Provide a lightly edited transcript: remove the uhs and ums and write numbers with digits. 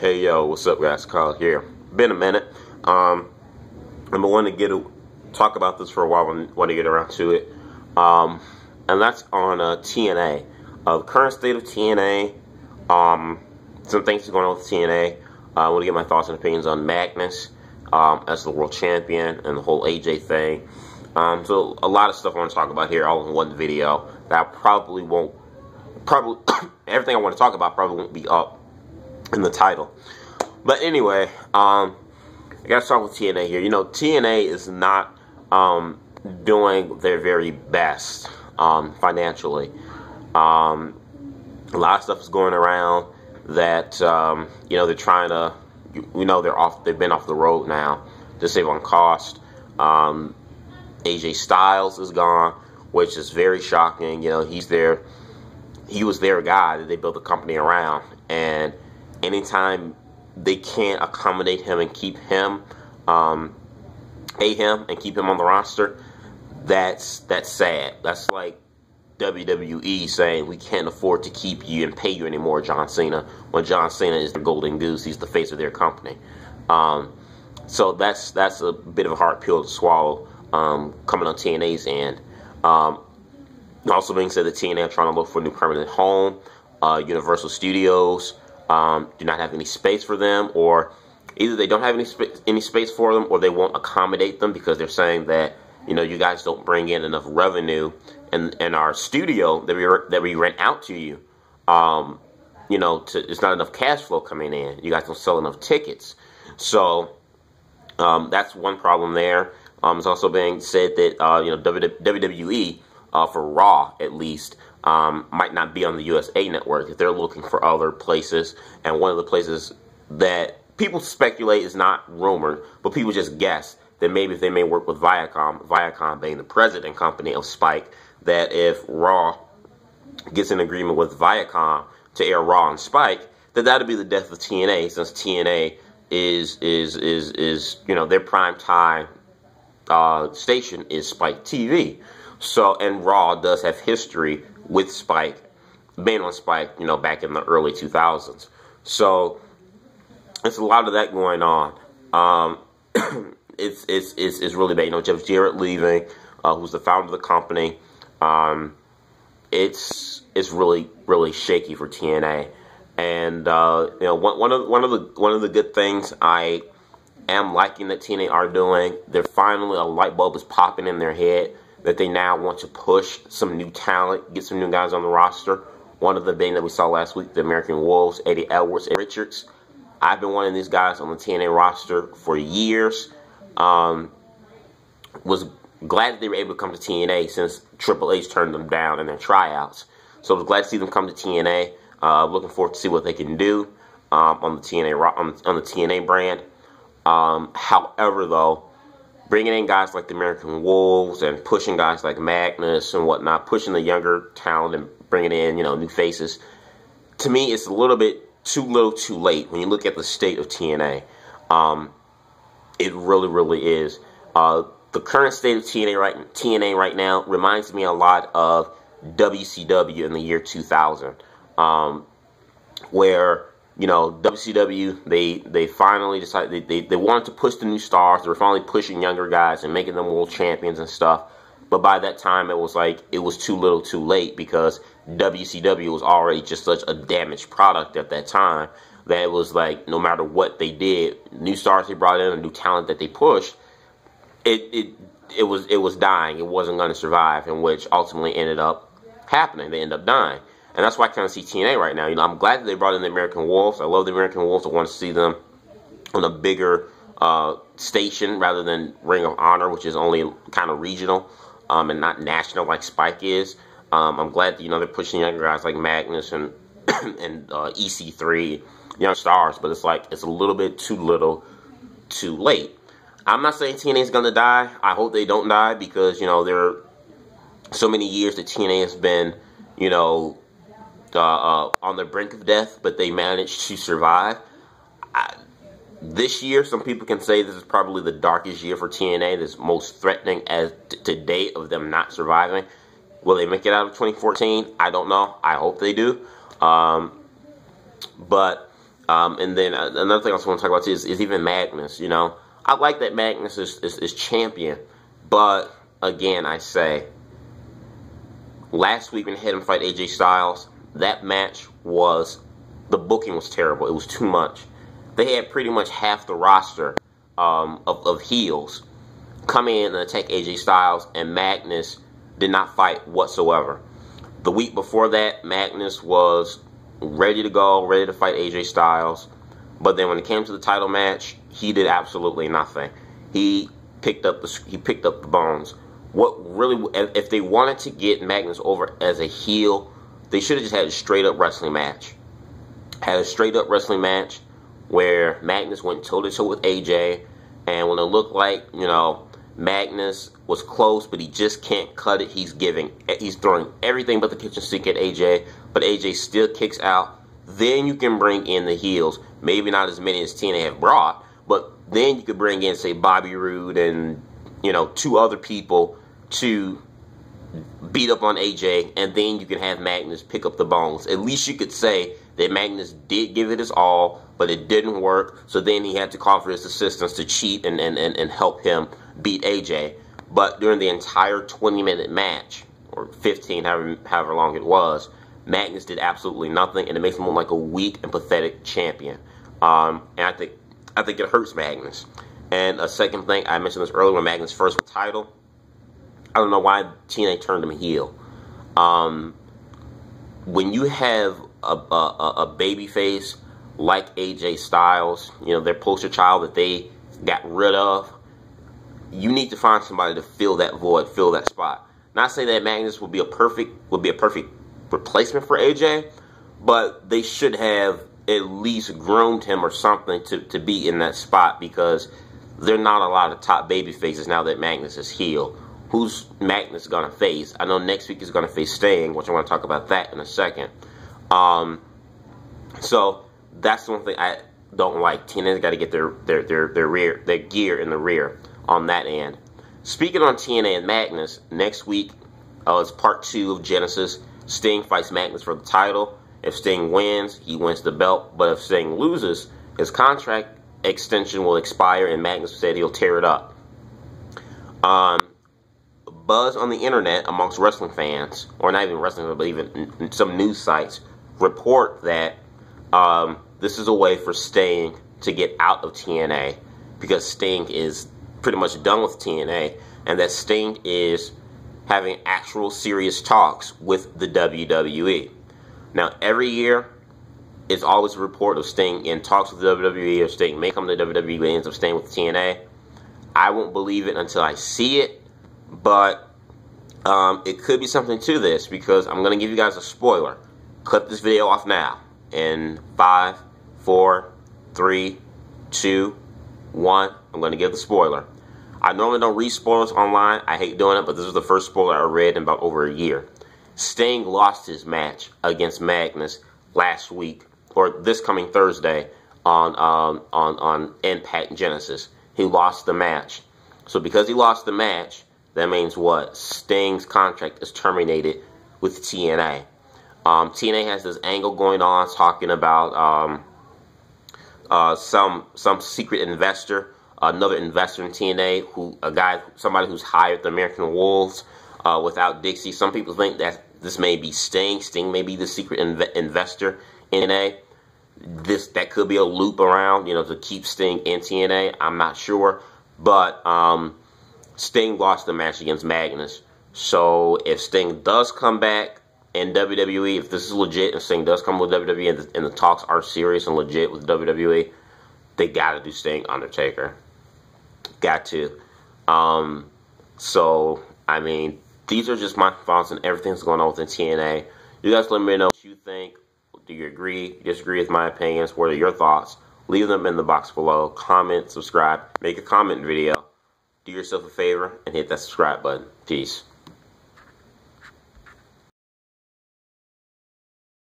Hey yo, what's up guys? Carl here. Been a minute. I've been wanting to talk about this for a while. Want to get around to it. And that's on TNA. The current state of TNA. Some things going on with TNA. I want to get my thoughts and opinions on Magnus as the world champion and the whole AJ thing. So a lot of stuff I want to talk about here, all in one video. That probably won't. Everything I want to talk about probably won't be up in the title. But anyway, I gotta start with TNA here. You know, TNA is not doing their very best financially. A lot of stuff is going around that you know, they're trying to, we know they've been off the road now to save on cost. AJ Styles is gone, which is very shocking. You know, he was their guy that they built the company around, and anytime they can't accommodate him and keep him, pay him and keep him on the roster, that's sad. That's like WWE saying we can't afford to keep you and pay you anymore, John Cena, when John Cena is the golden goose. He's the face of their company. So that's a bit of a hard pill to swallow coming on TNA's end. Also being said that TNA are trying to look for a new permanent home. Universal Studios do not have any space for them, or either they don't have any space for them, or they won't accommodate them because they're saying that, you know, you guys don't bring in enough revenue, and our studio that we rent out to you, you know, it's not enough cash flow coming in. You guys don't sell enough tickets, so that's one problem there. It's also being said that you know, WWE for Raw at least might not be on the USA Network if they're looking for other places. And one of the places that people speculate is not rumored, but people just guess that maybe if they may work with Viacom being the president company of Spike, that if Raw gets an agreement with Viacom to air Raw on Spike, that would be the death of TNA, since TNA is you know, their prime time station is Spike TV. So, and Raw does have history with Spike, being on Spike, you know, back in the early 2000s. So, it's a lot of that going on. It's really bad. You know, Jeff Jarrett leaving, who's the founder of the company. It's really shaky for TNA. And you know, one of the good things I am liking that TNA are doing, they're finally, a light bulb is popping in their head that they now want to push some new talent, get some new guys on the roster. One of the being that we saw last week, the American Wolves, Eddie Edwards and Richards. I've been wanting these guys on the TNA roster for years. Was glad that they were able to come to TNA since Triple H turned them down in their tryouts. So I was glad to see them come to TNA. Looking forward to see what they can do on the TNA brand. However, though, bringing in guys like the American Wolves and pushing guys like Magnus and whatnot, pushing the younger talent and bringing in, you know, new faces, to me, it's a little bit too little too late when you look at the state of TNA. It really is. The current state of TNA right now reminds me a lot of WCW in the year 2000, where, you know, WCW, they finally decided they wanted to push the new stars. They were finally pushing younger guys and making them world champions and stuff. But by that time, it was like, it was too little too late, because WCW was already just such a damaged product at that time that it was like, no matter what they did, new stars they brought in, a new talent that they pushed, it was dying. It wasn't going to survive, and which ultimately ended up happening. They ended up dying. And that's why I kind of see TNA right now. You know, I'm glad that they brought in the American Wolves. I love the American Wolves. I want to see them on a bigger station rather than Ring of Honor, which is only kind of regional and not national like Spike is. I'm glad that, you know, they're pushing younger guys like Magnus and and EC3, young stars. But it's like, it's a little bit too little too late. I'm not saying TNA is going to die. I hope they don't die, because, you know, there are so many years that TNA has been, you know, on the brink of death, but they managed to survive. This year, some people can say this is probably the darkest year for TNA, this most threatening as to date of them not surviving. Will they make it out of 2014? I don't know. I hope they do. But And then another thing I also want to talk about too is even Magnus. You know, I like that Magnus is champion, but again, I say, last week when they had him fight AJ Styles, that match the booking was terrible. It was too much. They had pretty much half the roster of heels come in and attack AJ Styles, and Magnus did not fight whatsoever. The week before that, Magnus was ready to go, ready to fight AJ Styles, but then when it came to the title match, he did absolutely nothing. He picked up the bones. What really, if they wanted to get Magnus over as a heel, they should have just had a straight up wrestling match. Had a straight up wrestling match where Magnus went toe to toe with AJ, and when it looked like, you know, Magnus was close, but he just can't cut it. He's throwing everything but the kitchen sink at AJ, but AJ still kicks out. Then you can bring in the heels. Maybe not as many as TNA have brought, but then you could bring in, say, Bobby Roode and, you know, 2 other people to beat up on AJ, and then you can have Magnus pick up the bones. At least you could say that Magnus did give it his all, but it didn't work, so then he had to call for his assistants to cheat and help him beat AJ. But during the entire 20-minute match, or 15, however long it was, Magnus did absolutely nothing, and it makes him look like a weak and pathetic champion. And I think it hurts Magnus. And a second thing, I mentioned this earlier, when Magnus first won the title, I don't know why TNA turned him heel. When you have a baby face like AJ Styles, you know, their poster child that they got rid of, you need to find somebody to fill that void, fill that spot. Not saying that Magnus would be a perfect replacement for AJ, but they should have at least groomed him or something to be in that spot, because there are not a lot of top baby faces now that Magnus is heel. Who's Magnus gonna face? I know next week he's gonna face Sting, which I want to talk about that in a second. So that's the one thing I don't like. TNA's got to get their gear in the rear on that end. Speaking on TNA and Magnus, next week is part 2 of Genesis. Sting fights Magnus for the title. If Sting wins, he wins the belt. But if Sting loses, his contract extension will expire, and Magnus said he'll tear it up. Buzz on the internet amongst wrestling fans, or not even wrestling, but even some news sites, report that this is a way for Sting to get out of TNA, because Sting is pretty much done with TNA, and that Sting is having actual serious talks with the WWE. Now, every year, it's always a report of Sting in talks with the WWE, or Sting may come to the WWE, but ends up staying with TNA. I won't believe it until I see it, but it could be something to this, because I'm going to give you guys a spoiler. Cut this video off now. In 5, 4, 3, 2, 1, I'm going to give the spoiler. I normally don't read spoilers online. I hate doing it, but this is the first spoiler I read in about over a year. Sting lost his match against Magnus last week, or this coming Thursday, on Impact Genesis. He lost the match. So because he lost the match, that means what? Sting's contract is terminated with TNA. TNA has this angle going on talking about some secret investor, another investor in TNA, somebody who's hired the American Wolves without Dixie. Some people think that this may be Sting. Sting may be the secret investor in TNA. That could be a loop around, you know, to keep Sting in TNA. I'm not sure, but Sting lost the match against Magnus. So if Sting does come back in WWE, if this is legit and Sting does come with WWE and the talks are serious and legit with WWE, they got to do Sting Undertaker. Got to. So, I mean, these are just my thoughts on everything that's going on within TNA. You guys let me know what you think. Do you agree, disagree with my opinions? What are your thoughts? Leave them in the box below. Comment, subscribe, make a comment video. Do yourself a favor and hit that subscribe button. Peace.